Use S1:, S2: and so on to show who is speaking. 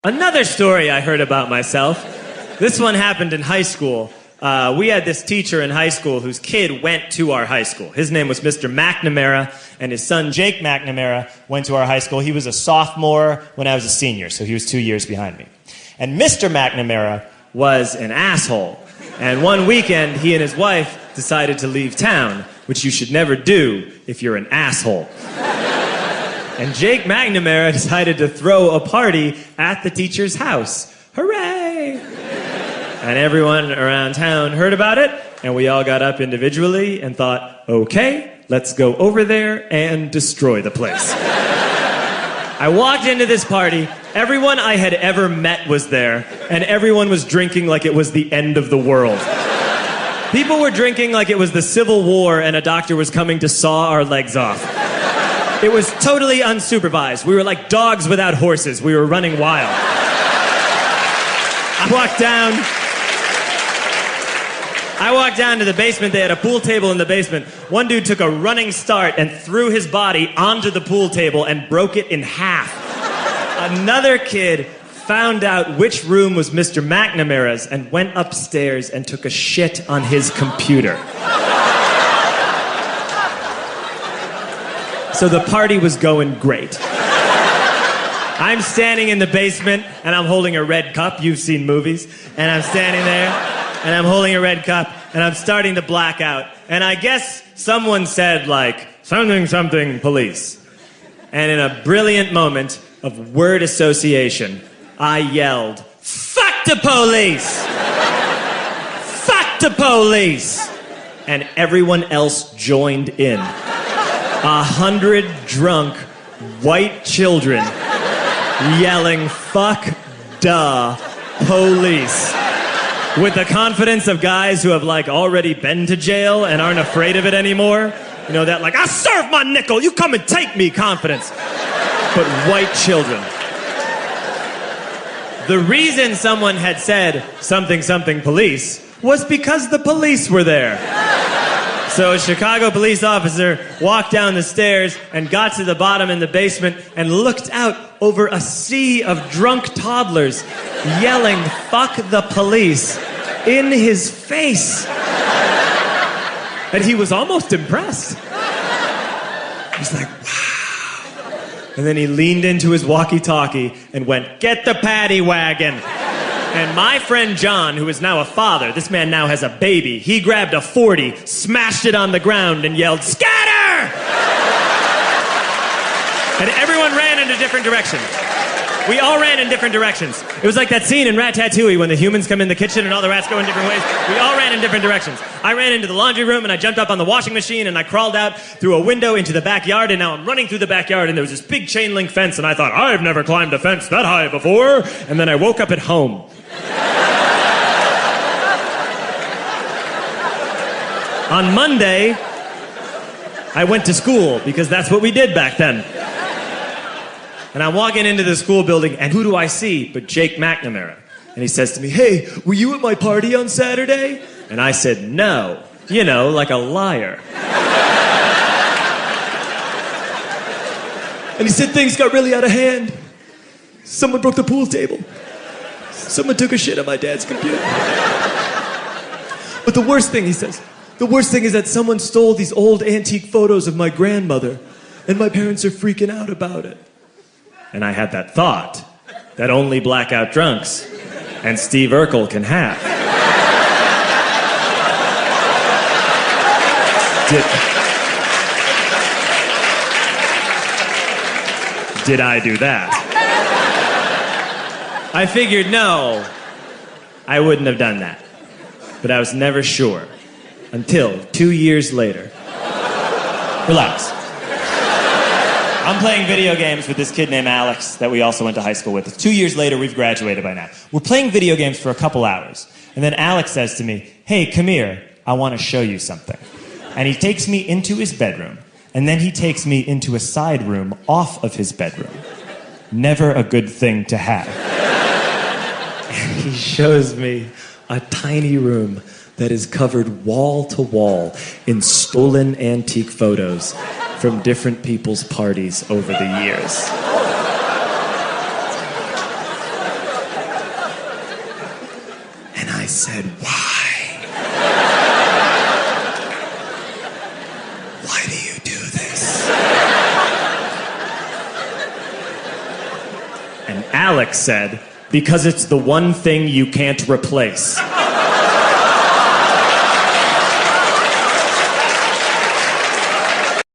S1: Another story I heard about myself. This one happened in high school. We had this teacher in high school whose kid went to our high school. His name was Mr. McNamara, and his son Jake McNamara went to our high school. He was a sophomore when I was a senior, so he was 2 years behind me. And Mr. McNamara was an asshole. And one weekend, he and his wife decided to leave town, which you should never do if you're an asshole. And Jake McNamara decided to throw a party at the teacher's house. Hooray! And everyone around town heard about it, and we all got up individually and thought, okay, let's go over there and destroy the place. I walked into this party, everyone I had ever met was there, and everyone was drinking like it was the end of the world. People were drinking like it was the Civil War and a doctor was coming to saw our legs off. It was totally unsupervised. We were like dogs without horses. We were running wild. I walked down to the basement. They had a pool table in the basement. One dude took a running start and threw his body onto the pool table and broke it in half. Another kid found out which room was Mr. McNamara's and went upstairs and took a shit on his computer. So the party was going great. I'm standing in the basement, and I'm holding a red cup. You've seen movies. And I'm standing there, and I'm holding a red cup, and I'm starting to black out. And I guess someone said, like, something, something, police. And in a brilliant moment of word association, I yelled, fuck the police! Fuck the police! And everyone else joined in. 100 drunk white children yelling, fuck the police. With the confidence of guys who have, like, already been to jail and aren't afraid of it anymore. You know, that, like, I'll serve my nickel, you come and take me confidence. But white children. The reason someone had said something, something, police was because the police were there. So a Chicago police officer walked down the stairs and got to the bottom in the basement and looked out over a sea of drunk toddlers yelling, fuck the police, in his face. And he was almost impressed. He's like, wow. And then he leaned into his walkie-talkie and went, get the paddy wagon. And my friend John, who is now a father, this man now has a baby, he grabbed a 40, smashed it on the ground, and yelled, scatter! And everyone ran in a different direction. We all ran in different directions. It was like that scene in Ratatouille when the humans come in the kitchen and all the rats go in different ways. We all ran in different directions. I ran into the laundry room, and I jumped up on the washing machine, and I crawled out through a window into the backyard, and now I'm running through the backyard, and there was this big chain link fence, and I thought, I've never climbed a fence that high before. And then I woke up at home. On Monday, I went to school because that's what we did back then. And I'm walking into the school building, and who do I see but Jake McNamara? And he says to me, hey, were you at my party on Saturday? And I said, no. You know, like a liar. And he said things got really out of hand. Someone broke the pool table. Someone took a shit on my dad's computer. But the worst thing, he says, the worst thing is that someone stole these old antique photos of my grandmother, and my parents are freaking out about it. And I had that thought that only blackout drunks and Steve Urkel can have. Did I do that? I figured, no, I wouldn't have done that. But I was never sure until 2 years later. Relax. I'm playing video games with this kid named Alex that we also went to high school with. 2 years later, we've graduated by now. We're playing video games for a couple hours. And then Alex says to me, hey, come here, I want to show you something. And he takes me into his bedroom. And then he takes me into a side room off of his bedroom. Never a good thing to have. And he shows me a tiny room that is covered wall to wall in stolen antique photos from different people's parties over the years.
S2: said, why? Why do you do this?
S1: And Alex said, because it's the one thing you can't replace.